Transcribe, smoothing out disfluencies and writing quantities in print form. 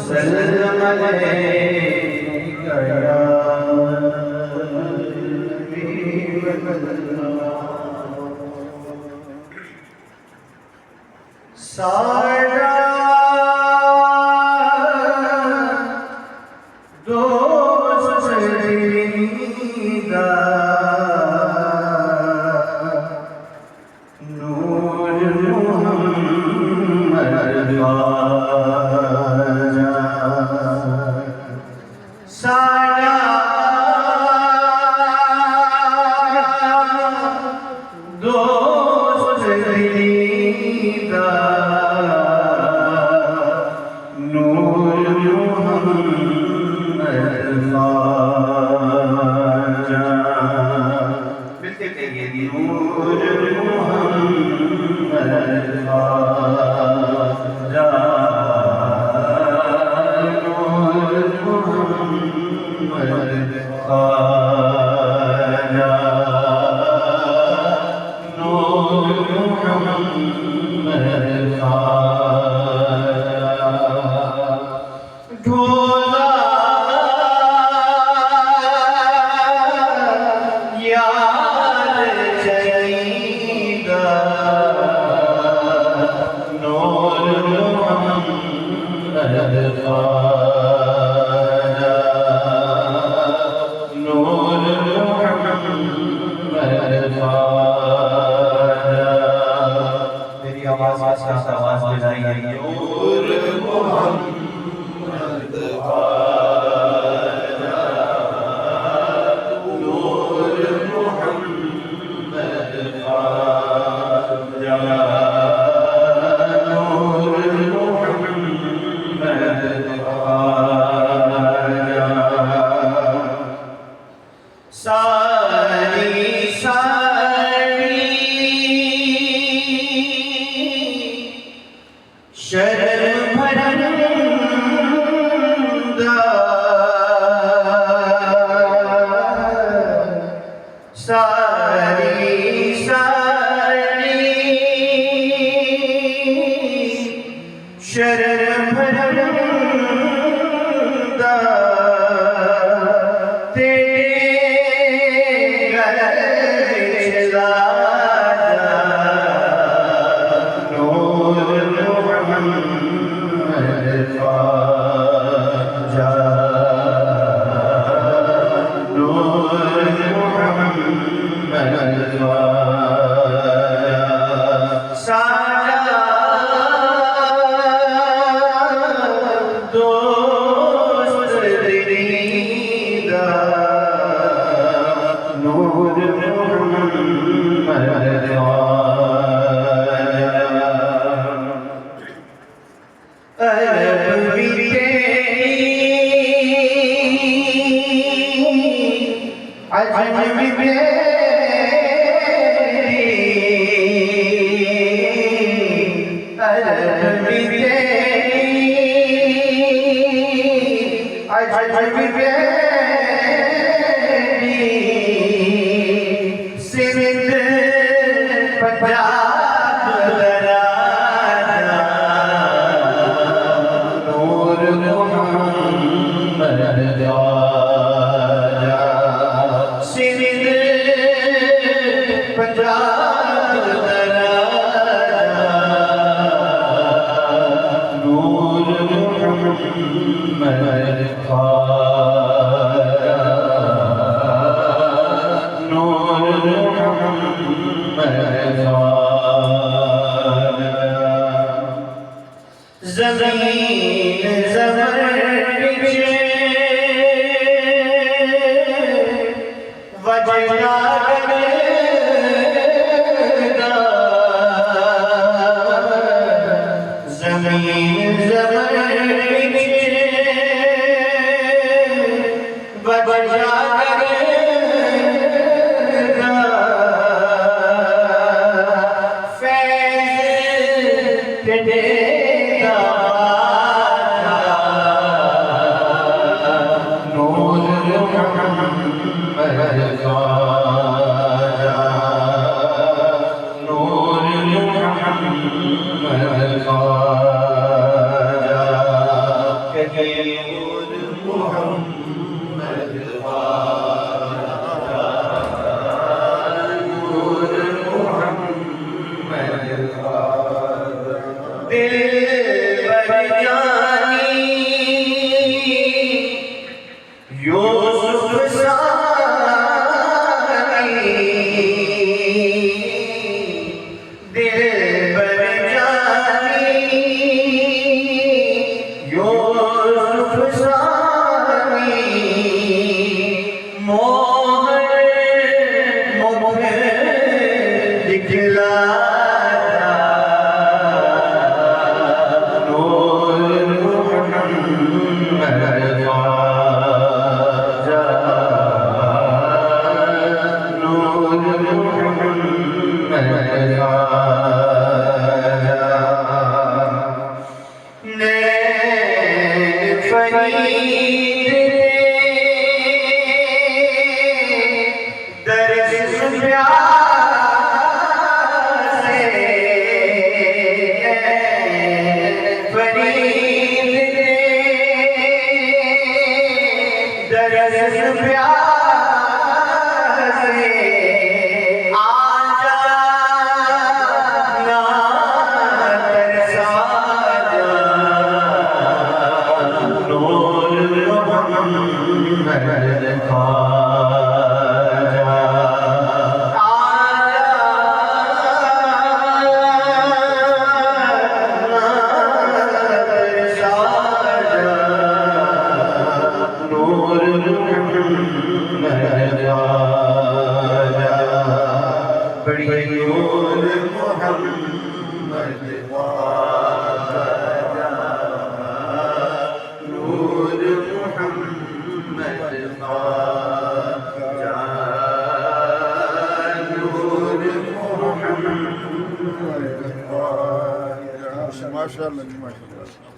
वसल्लम सारा दोस्त दीदा नूर मोहम्मद ख्वाजा सारा दोस्त दीदा नूर मोहम्मद ख्वाजा मिलके कहिए नूर मोहम्मद ख्वाजा नूर मोहम्मद ख्वाजा नूर मोहम्मद ख्वाजा ढोला याद चलीदा नूर मोहम्मद ख्वाजा नूर मोहम्मद ख्वाजा मेरी आवाज के साथ आवाज मिलाइए नूर मोहम्मद ख्वाजा नूर मोहम्मद ख्वाजा नूर मोहम्मद ख्वाजा सारी सारी शर्म भरंदा सारी सारी शर्म भरंदा तेरे घर चला जा नूर मोहम्मद ख्वाजा नूर मोहम्मद ख्वाजा सारा दोस्त दीदा नूर मोहम्मद ख्वाजा अरब भी अजम भी अरब भी अजम भी सिंध पंजाब दराजा नूर मोहम्मद ख्वाजा सिंध पंजाब दराजा नूर मोहम्मद ख्वाजा नूर मोहम्मद ख्वाजा ज़मीन ज़बर बिछे वजना लगेगा ज़मीन ज़बर बिछे शकील मोहम्मद ख्वाजा नूर मोहम्मद ख्वाजा दिल पर जानी यूसुफ सानी दिल पर जानी यूसुफ सानी मोहर मुझे दिखला माशाल्लाह माशाल्लाह।